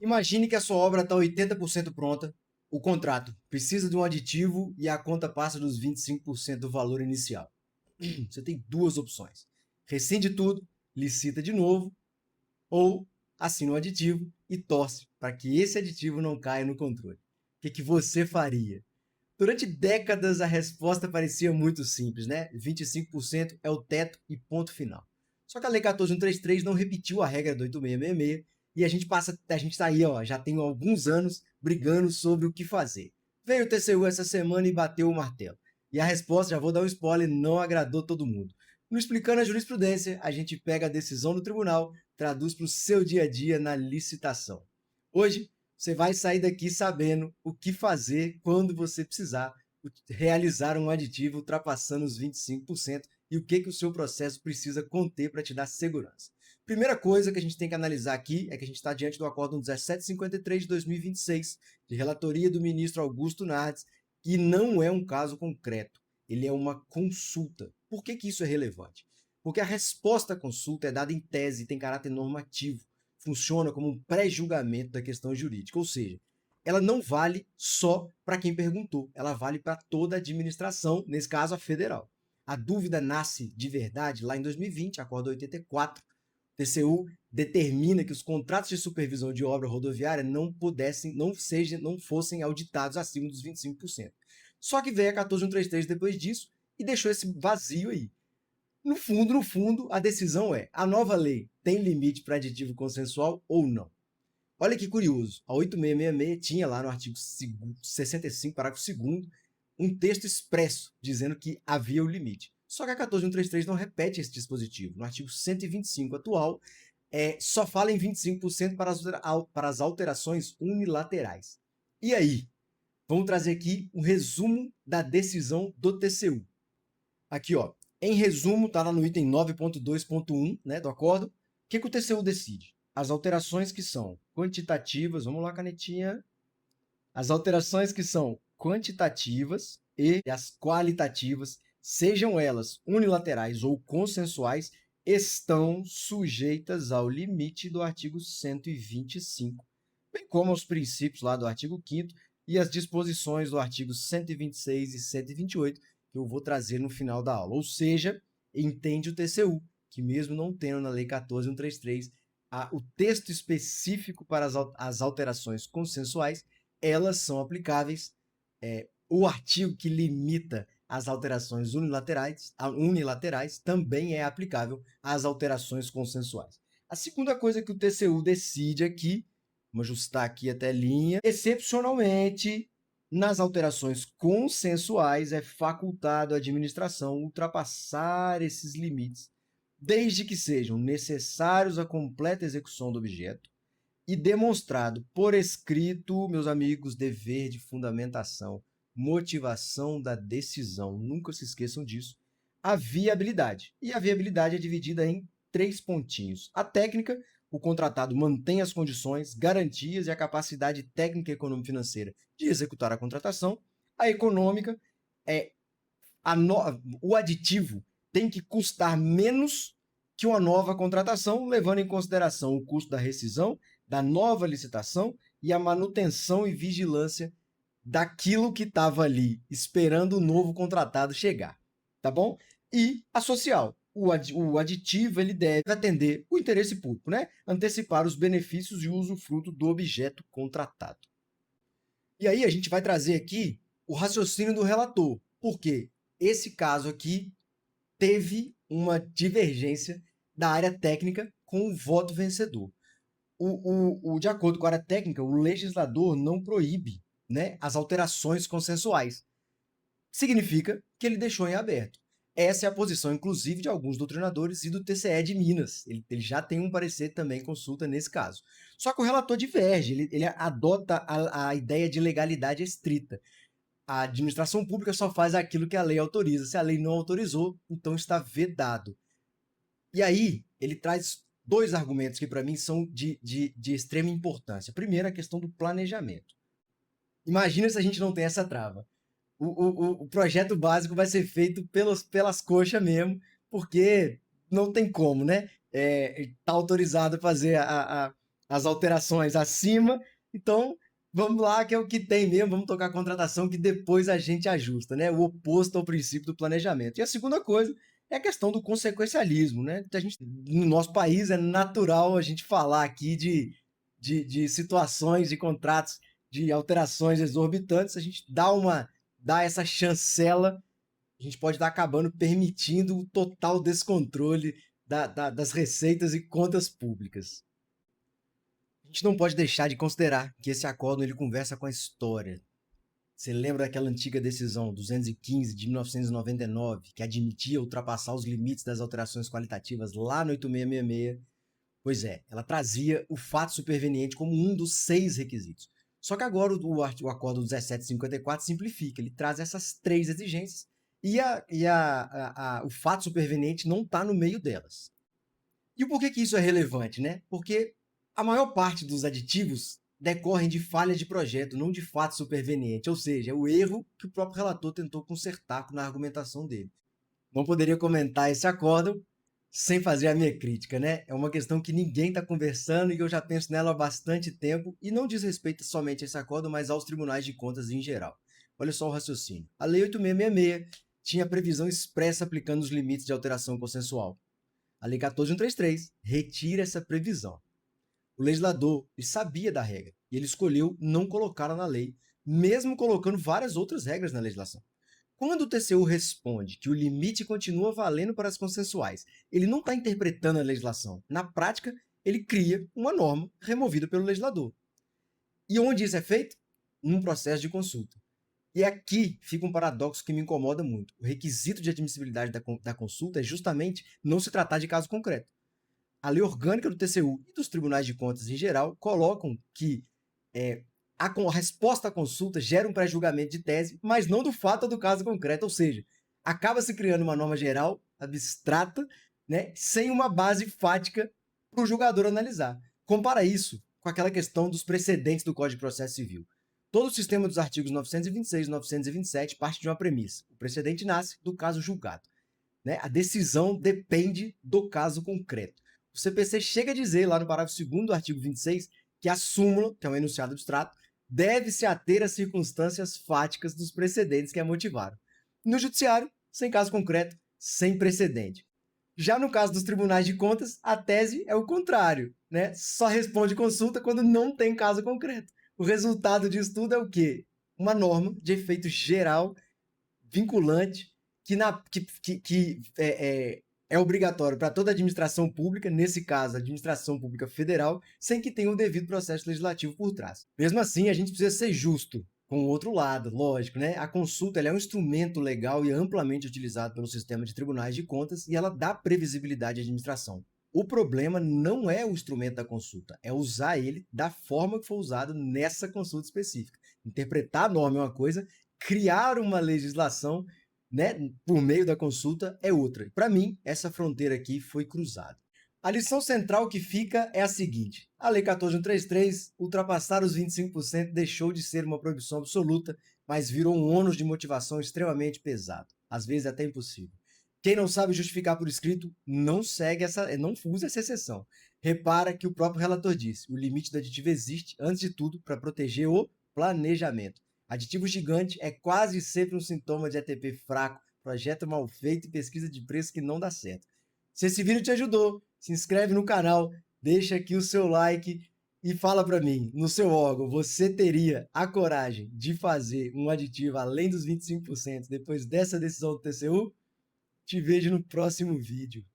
Imagine que a sua obra está 80% pronta, o contrato precisa de um aditivo e a conta passa dos 25% do valor inicial. Você tem duas opções: rescinde tudo, licita de novo, ou assina um aditivo e torce para que esse aditivo não caia no controle. O que você faria? Durante décadas a resposta parecia muito simples, né? 25% é o teto e ponto final. Só que a Lei 14.133 não repetiu a regra do 8666 e a gente está aí, ó, já tem alguns anos brigando sobre o que fazer. Veio o TCU essa semana e bateu o martelo. E a resposta, já vou dar um spoiler, não agradou todo mundo. No Explicando a Jurisprudência, a gente pega a decisão do tribunal, traduz para o seu dia a dia na licitação. Hoje, você vai sair daqui sabendo o que fazer quando você precisar realizar um aditivo ultrapassando os 25% e o que o seu processo precisa conter para te dar segurança. Primeira coisa que a gente tem que analisar aqui é que a gente está diante do Acórdão 1753 de 2026, de relatoria do ministro Augusto Nardes, que não é um caso concreto, ele é uma consulta. Por que isso é relevante? Porque a resposta à consulta é dada em tese e tem caráter normativo, funciona como um pré-julgamento da questão jurídica, ou seja, ela não vale só para quem perguntou, ela vale para toda a administração, nesse caso a federal. A dúvida nasce de verdade lá em 2020, Acordo 84, TCU determina que os contratos de supervisão de obra rodoviária não fossem auditados acima dos 25%. Só que veio a 14133 depois disso e deixou esse vazio aí. No fundo, a decisão é: a nova lei tem limite para aditivo consensual ou não? Olha que curioso, a 8666 tinha lá no artigo 65, parágrafo 2º, um texto expresso dizendo que havia o limite. Só que a 14133 não repete esse dispositivo. No artigo 125 atual, só fala em 25% para as alterações unilaterais. E aí? Vamos trazer aqui um resumo da decisão do TCU. Aqui, ó. Em resumo, está lá no item 9.2.1, né, do acordo. O que o TCU decide? As alterações que são quantitativas, vamos lá, canetinha. As alterações que são quantitativas e as qualitativas, sejam elas unilaterais ou consensuais, estão sujeitas ao limite do artigo 125, bem como aos princípios lá do artigo 5º e as disposições do artigo 126 e 128, que eu vou trazer no final da aula. Ou seja, entende o TCU, que mesmo não tendo na Lei 14.133 o texto específico para as alterações consensuais, elas são aplicáveis. O artigo que limita as alterações unilaterais também é aplicável às alterações consensuais. A segunda coisa que o TCU decide aqui, vamos ajustar aqui a telinha, excepcionalmente, nas alterações consensuais é facultado à administração ultrapassar esses limites, desde que sejam necessários à completa execução do objeto e demonstrado por escrito, meus amigos, dever de fundamentação, motivação da decisão, nunca se esqueçam disso, a viabilidade. E a viabilidade é dividida em 3 pontinhos. A técnica: o contratado mantém as condições, garantias e a capacidade técnica e econômico-financeira de executar a contratação. A econômica o aditivo tem que custar menos que uma nova contratação, levando em consideração o custo da rescisão, da nova licitação e a manutenção e vigilância daquilo que estava ali esperando o novo contratado chegar, tá bom? E a social: o aditivo ele deve atender o interesse público, né? Antecipar os benefícios e o usufruto do objeto contratado. E aí a gente vai trazer aqui o raciocínio do relator, porque esse caso aqui teve uma divergência da área técnica com o voto vencedor. De acordo com a área técnica, o legislador não proíbe, né, as alterações consensuais. Significa que ele deixou em aberto. Essa é a posição, inclusive, de alguns doutrinadores e do TCE de Minas. Ele já tem um parecer também em consulta nesse caso. Só que o relator diverge, ele adota a ideia de legalidade estrita. A administração pública só faz aquilo que a lei autoriza. Se a lei não autorizou, então está vedado. E aí, ele traz 2 argumentos que, para mim, são de extrema importância. Primeiro, a questão do planejamento. Imagina se a gente não tem essa trava. O projeto básico vai ser feito pelas coxas mesmo, porque não tem como, né? Tá autorizado a fazer as alterações acima, então vamos lá, que é o que tem mesmo, vamos tocar a contratação que depois a gente ajusta, né? O oposto ao princípio do planejamento. E a segunda coisa é a questão do consequencialismo, né? No nosso país é natural a gente falar aqui de situações, de contratos, de alterações exorbitantes, a gente dá essa chancela, a gente pode estar acabando permitindo o total descontrole das receitas e contas públicas. A gente não pode deixar de considerar que esse acórdão ele conversa com a história. Você lembra daquela antiga decisão 215 de 1999, que admitia ultrapassar os limites das alterações qualitativas lá no 8666? Pois é, ela trazia o fato superveniente como um dos 6 requisitos. Só que agora o Acórdão 1754 simplifica, ele traz essas 3 exigências e o fato superveniente não está no meio delas. E por que isso é relevante, né? Porque a maior parte dos aditivos decorrem de falha de projeto, não de fato superveniente, ou seja, é o erro que o próprio relator tentou consertar na argumentação dele. Não poderia comentar esse acórdão sem fazer a minha crítica, né? É uma questão que ninguém está conversando e eu já penso nela há bastante tempo e não diz respeito somente a esse acórdão, mas aos tribunais de contas em geral. Olha só o raciocínio. A Lei 8666 tinha previsão expressa aplicando os limites de alteração consensual. A Lei 14133 retira essa previsão. O legislador ele sabia da regra e ele escolheu não colocá-la na lei, mesmo colocando várias outras regras na legislação. Quando o TCU responde que o limite continua valendo para as consensuais, ele não está interpretando a legislação. Na prática, ele cria uma norma removida pelo legislador. E onde isso é feito? Num processo de consulta. E aqui fica um paradoxo que me incomoda muito. O requisito de admissibilidade da consulta é justamente não se tratar de caso concreto. A lei orgânica do TCU e dos tribunais de contas em geral colocam que a resposta à consulta gera um pré-julgamento de tese, mas não do fato ou do caso concreto, ou seja, acaba se criando uma norma geral, abstrata, né, sem uma base fática para o julgador analisar. Compara isso com aquela questão dos precedentes do Código de Processo Civil. Todo o sistema dos artigos 926 e 927 parte de uma premissa. O precedente nasce do caso julgado. Né? A decisão depende do caso concreto. O CPC chega a dizer, lá no parágrafo 2º do artigo 26, que a súmula, que é um enunciado abstrato, deve se ater às circunstâncias fáticas dos precedentes que a motivaram. No judiciário, sem caso concreto, sem precedente. Já no caso dos tribunais de contas, a tese é o contrário, né? Só responde consulta quando não tem caso concreto. O resultado disso tudo é o quê? Uma norma de efeito geral, vinculante, que é obrigatório para toda a administração pública, nesse caso, a administração pública federal, sem que tenha um devido processo legislativo por trás. Mesmo assim, a gente precisa ser justo com o outro lado, lógico, né? A consulta é um instrumento legal e amplamente utilizado pelo sistema de tribunais de contas e ela dá previsibilidade à administração. O problema não é o instrumento da consulta, é usar ele da forma que foi usado nessa consulta específica. Interpretar a norma é uma coisa, criar uma legislação, né, por meio da consulta é outra. Para mim, essa fronteira aqui foi cruzada. A lição central que fica é a seguinte: a Lei 14133 ultrapassar os 25% deixou de ser uma proibição absoluta, mas virou um ônus de motivação extremamente pesado, às vezes até impossível. Quem não sabe justificar por escrito não usa essa exceção. Repara que o próprio relator disse: o limite do aditivo existe, antes de tudo, para proteger o planejamento. Aditivo gigante é quase sempre um sintoma de ATP fraco, projeto mal feito e pesquisa de preço que não dá certo. Se esse vídeo te ajudou, se inscreve no canal, deixa aqui o seu like e fala para mim, no seu órgão, você teria a coragem de fazer um aditivo além dos 25% depois dessa decisão do TCU? Te vejo no próximo vídeo.